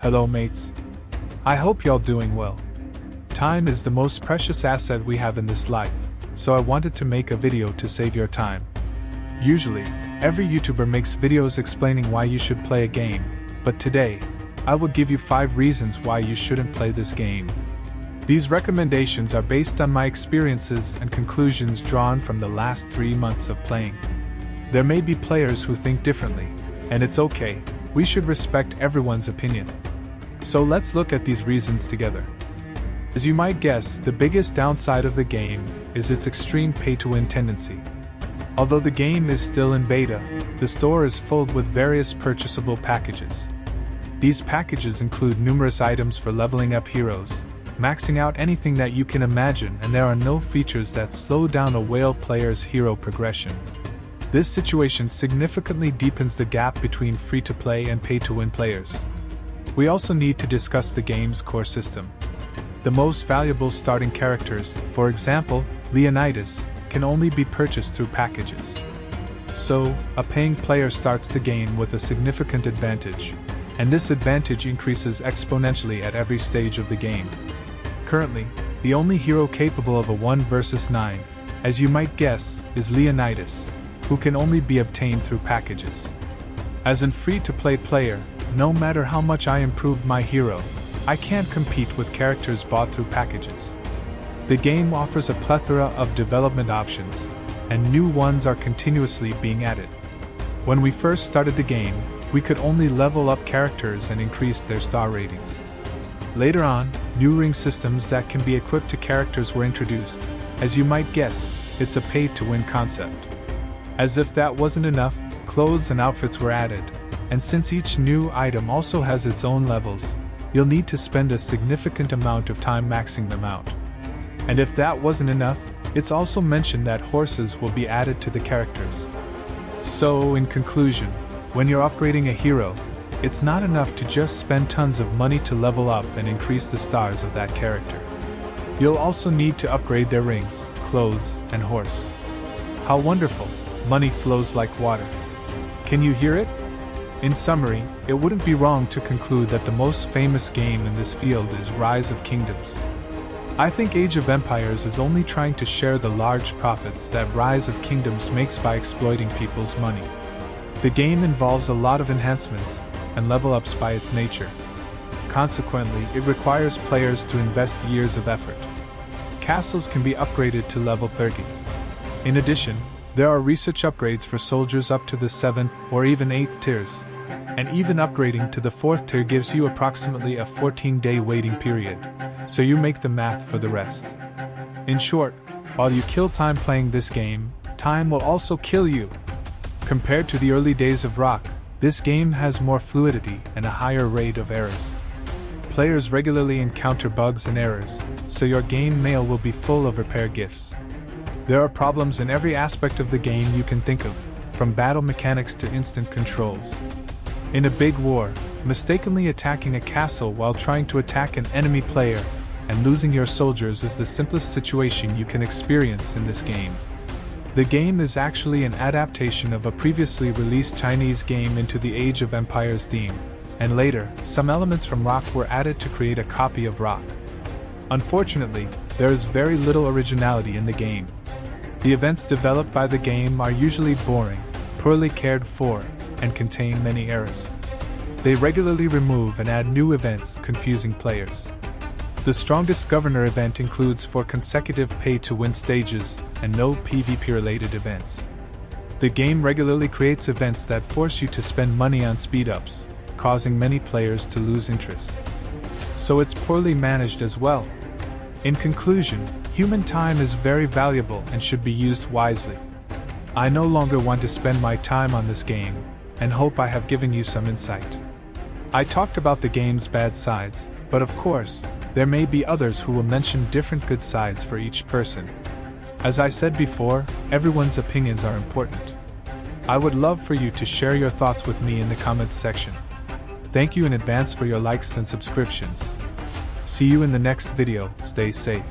Hello mates. I hope y'all doing well. Time is the most precious asset we have in this life, so I wanted to make a video to save your time. Usually, every YouTuber makes videos explaining why you should play a game, but today, I will give you 5 reasons why you shouldn't play this game. These recommendations are based on my experiences and conclusions drawn from the last 3 months of playing. There may be players who think differently, and it's okay, we should respect everyone's opinion. So let's look at these reasons together. As you might guess, the biggest downside of the game is its extreme pay-to-win tendency. Although the game is still in beta, the store is filled with various purchasable packages. These packages include numerous items for leveling up heroes, maxing out anything that you can imagine, and there are no features that slow down a whale player's hero progression. This situation significantly deepens the gap between free-to-play and pay-to-win players. We also need to discuss the game's core system. The most valuable starting characters, for example, Leonidas, can only be purchased through packages. So, a paying player starts the game with a significant advantage, and this advantage increases exponentially at every stage of the game. Currently, the only hero capable of a 1 versus 9, as you might guess, is Leonidas, who can only be obtained through packages. As a free-to-play player, no matter how much I improve my hero, I can't compete with characters bought through packages. The game offers a plethora of development options, and new ones are continuously being added. When we first started the game, we could only level up characters and increase their star ratings. Later on, new ring systems that can be equipped to characters were introduced. As you might guess, it's a pay-to-win concept. As if that wasn't enough, clothes and outfits were added, and since each new item also has its own levels, you'll need to spend a significant amount of time maxing them out. And if that wasn't enough, it's also mentioned that horses will be added to the characters. So, in conclusion, when you're upgrading a hero, it's not enough to just spend tons of money to level up and increase the stars of that character. You'll also need to upgrade their rings, clothes, and horse. How wonderful! Money flows like water. Can you hear it? In summary, it wouldn't be wrong to conclude that the most famous game in this field is Rise of Kingdoms. I think Age of Empires is only trying to share the large profits that Rise of Kingdoms makes by exploiting people's money. The game involves a lot of enhancements and level ups by its nature. Consequently, it requires players to invest years of effort. Castles can be upgraded to level 30. In addition, there are research upgrades for soldiers up to the 7th or even 8th tiers, and even upgrading to the 4th tier gives you approximately a 14-day waiting period, so you make the math for the rest. In short, while you kill time playing this game, time will also kill you. Compared to the early days of Rock, this game has more fluidity and a higher rate of errors. Players regularly encounter bugs and errors, so your game mail will be full of repair gifts. There are problems in every aspect of the game you can think of, from battle mechanics to instant controls. In a big war, mistakenly attacking a castle while trying to attack an enemy player and losing your soldiers is the simplest situation you can experience in this game. The game is actually an adaptation of a previously released Chinese game into the Age of Empires theme, and later, some elements from Rock were added to create a copy of Rock. Unfortunately, there is very little originality in the game. The events developed by the game are usually boring, poorly cared for, and contain many errors. They regularly remove and add new events, confusing players. The strongest governor event includes 4 consecutive pay-to-win stages and no PvP-related events. The game regularly creates events that force you to spend money on speed-ups, causing many players to lose interest. So it's poorly managed as well. In conclusion, human time is very valuable and should be used wisely. I no longer want to spend my time on this game, and hope I have given you some insight. I talked about the game's bad sides, but of course, there may be others who will mention different good sides for each person. As I said before, everyone's opinions are important. I would love for you to share your thoughts with me in the comments section. Thank you in advance for your likes and subscriptions. See you in the next video, stay safe.